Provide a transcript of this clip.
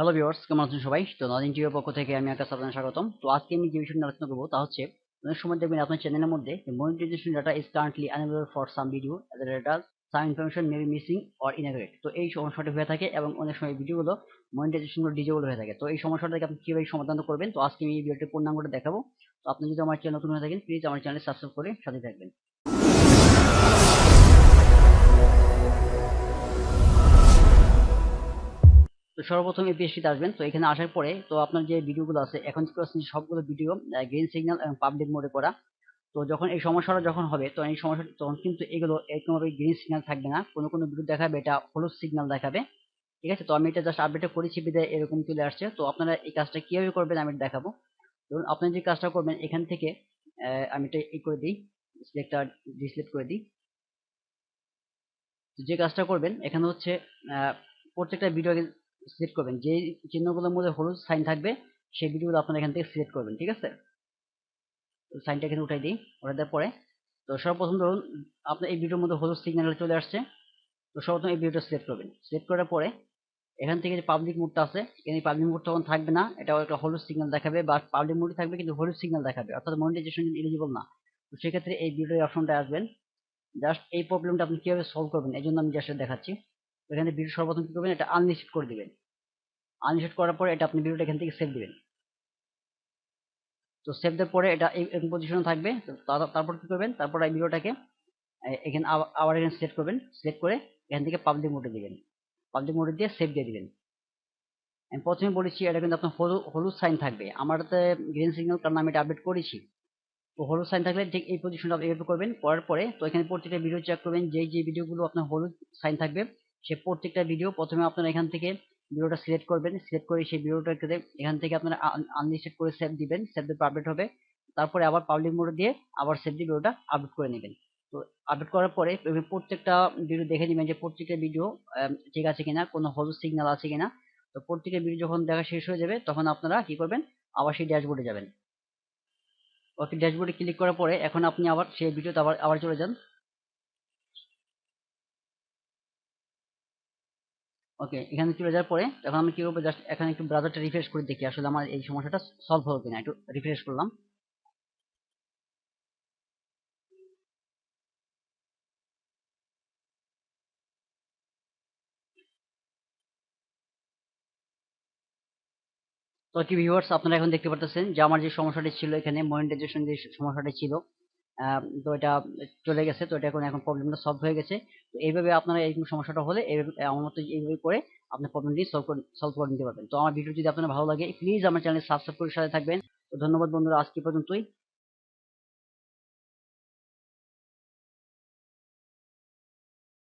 Hello viewers, কেমন আছেন সবাই? তো নলেজ টিভির পক্ষ থেকে আমি আকাশ আপনাদের স্বাগতম। তো আজকে আমি যে বিষয়টা নিয়ে আলোচনা করবো তা হচ্ছে অনেক সময় দেখবেন আপনার চ্যানেলের মধ্যে monetisation data is currently unavailable for some video the data some information may be missing or inaccurate. তো এই সমস্যাটি হয়ে থাকে এবং অনেক সময় ভিডিওগুলো মনিটাইজেশন ডিজেবল হয়ে থাকে। তো এই সমস্যাটা থেকে আপনি কিভাবে সমাধান করবেন, তো আজকে আমি এই ভিডিওটির পূর্ণাঙ্গটা দেখাবো। তো আপনি যদি আমার চ্যানেল নতুন হয়ে থাকেন, প্লিজ আমার চ্যানেল সাবস্ক্রাইব করে সাথে থাকবেন। তো সর্বপ্রথম এই পেজটিতে আসবেন। তো এখানে আসার পরে তো আপনার যে ভিডিওগুলো আছে এখন সবগুলো ভিডিও গ্রিন সিগন্যাল এবং পাবলিক মোডে করা। তো যখন এই সমস্যাটা হবে, তো এই সমস্যা তখন কিন্তু এগুলো এরকমভাবে গ্রিন সিগন্যাল থাকবে না, কোনো কোনো ভিডিও দেখাবে এটা হলুদ সিগন্যাল দেখাবে। ঠিক আছে, তো আমি এটা জাস্ট আপডেট করেছি বিদায় এরকম চলে আসছে। তো আপনারা এই কাজটা কিভাবে করবেন আমি এটা দেখাবো। ধরুন আপনি যে কাজটা করবেন এখান থেকে আমি এটা ই করে দিই, সিলেক্টটা ডিসিলেক্ট করে দিই। তো যে কাজটা করবেন এখানে হচ্ছে প্রত্যেকটা ভিডিও সিলেক্ট করবেন, যে চিহ্নগুলোর মধ্যে হলুদ সাইন থাকবে সেই ভিডিওগুলো আপনারা এখান থেকে সিলেক্ট করবেন। ঠিক আছে, সাইনটা এখানে উঠাই দিই। উঠাই দেওয়ার পরে তো সর্বপ্রথম ধরুন আপনার এই ভিডিওর মধ্যে হলুদ সিগন্যাল চলে আসছে। তো সর্বপ্রথম এই ভিডিওটা সিলেক্ট করবেন। সিলেক্ট করার পরে এখান থেকে যে পাবলিক মোডটা আছে, এখানে পাবলিক মোড তখন থাকবে না, এটা একটা হলুদ সিগন্যাল দেখাবে, বা পাবলিক মোডই থাকবে কিন্তু হলুদ সিগন্যাল দেখাবে, অর্থাৎ মনিটাইজেশন এলিজিবল না। তো সেক্ষেত্রে এই ভিডিওর অপশনটা আসবেন। জাস্ট এই প্রবলেমটা আপনি কিভাবে সলভ করবেন এই জন্য আমি জাস্ট দেখাচ্ছি। তো এখানে ভিডিও সর্বপ্রথম কি করবেন, এটা আনলিস্টেড করে দিবেন। আনলিস্টেড করার পরে এটা আপনি ভিডিওটা এখান থেকে সেভ দিবেন। তো সেভ দেওয়ার পরে এটা এই পজিশনে থাকবে। তারপর কি করবেন, তারপর এই ভিডিওটাকে এখানে আবার এখানে সিলেক্ট করবেন। সিলেক্ট করে এখান থেকে পাবলিক মোডে দিবেন। পাবলিক মোডে দিয়ে সেভ দিয়ে দিবেন। আমি প্রথমে বলেছি এটা কিন্তু আপনার হলুদ সাইন থাকবে, আমারতে গ্রিন সিগন্যাল কারণ আমি এটা আপডেট করেছি। তো হলুদ সাইন থাকলে ঠিক এই পজিশনটা আপনি এভাবে করবেন। করার পরে তো এখানে প্রত্যেকটা ভিডিও চেক করবেন, যে ভিডিওগুলো আপনার হলুদ সাইন থাকবে সে প্রত্যেকটা ভিডিও প্রথমে আপনারা এখান থেকে ভিডিওটা সিলেক্ট করবেন। সিলেক্ট করে সেই ভিডিওটাকে এখান থেকে আপনারা আনলিস্টেড করে সেভ দিবেন। সেভ দিয়ে আপডেট হবে। তারপরে আবার পাবলিক মোডে দিয়ে আবার সেভ দিয়ে ভিডিওটা আপডেট করে নেবেন। তো আপডেট করার পরে প্রত্যেকটা ভিডিও দেখে নেবেন যে প্রত্যেকটা ভিডিও ঠিক আছে কিনা, কোনো হলুদ সিগন্যাল আছে কিনা। তো প্রত্যেকটা ভিডিও যখন দেখা শেষ হয়ে যাবে তখন আপনারা কি করবেন, আবার সেই ড্যাশবোর্ডে যাবেন। ওকে, ড্যাশবোর্ডে ক্লিক করার পরে এখন আপনি আবার সেই ভিডিওতে আবার আবার চলে যান। ওকে, এখানে চলে যাওয়ার পরে এখন আমি কি করবো, জাস্ট এখানে একটু ব্রাউজারটা রিফ্রেশ করে দেখি আসলে আমার এই সমস্যাটা সলভ হলো কিনা। একটু রিফ্রেশ করলাম। তো কি ভিউয়ার্স, আপনারা এখন দেখতে পারতেছেন যে আমার যে সমস্যাটি ছিল এখানে মনিটাইজেশন যে সমস্যাটি ছিল, তো এটা চলে গেছে। তো এটা এখন প্রবলেমটা সলভ হয়ে গেছে। তো এইভাবে আপনারা এই সমস্যাটা হলে এইভাবে আমার মতো এইভাবে করে আপনার প্রবলেমটি সলভ করে নিতে পারবেন। তো আমার ভিডিও যদি আপনার ভালো লাগে প্লিজ আমার চ্যানেল সাবস্ক্রাইব করে সাথে থাকবেন। তো ধন্যবাদ বন্ধুরা, আজকে পর্যন্তই।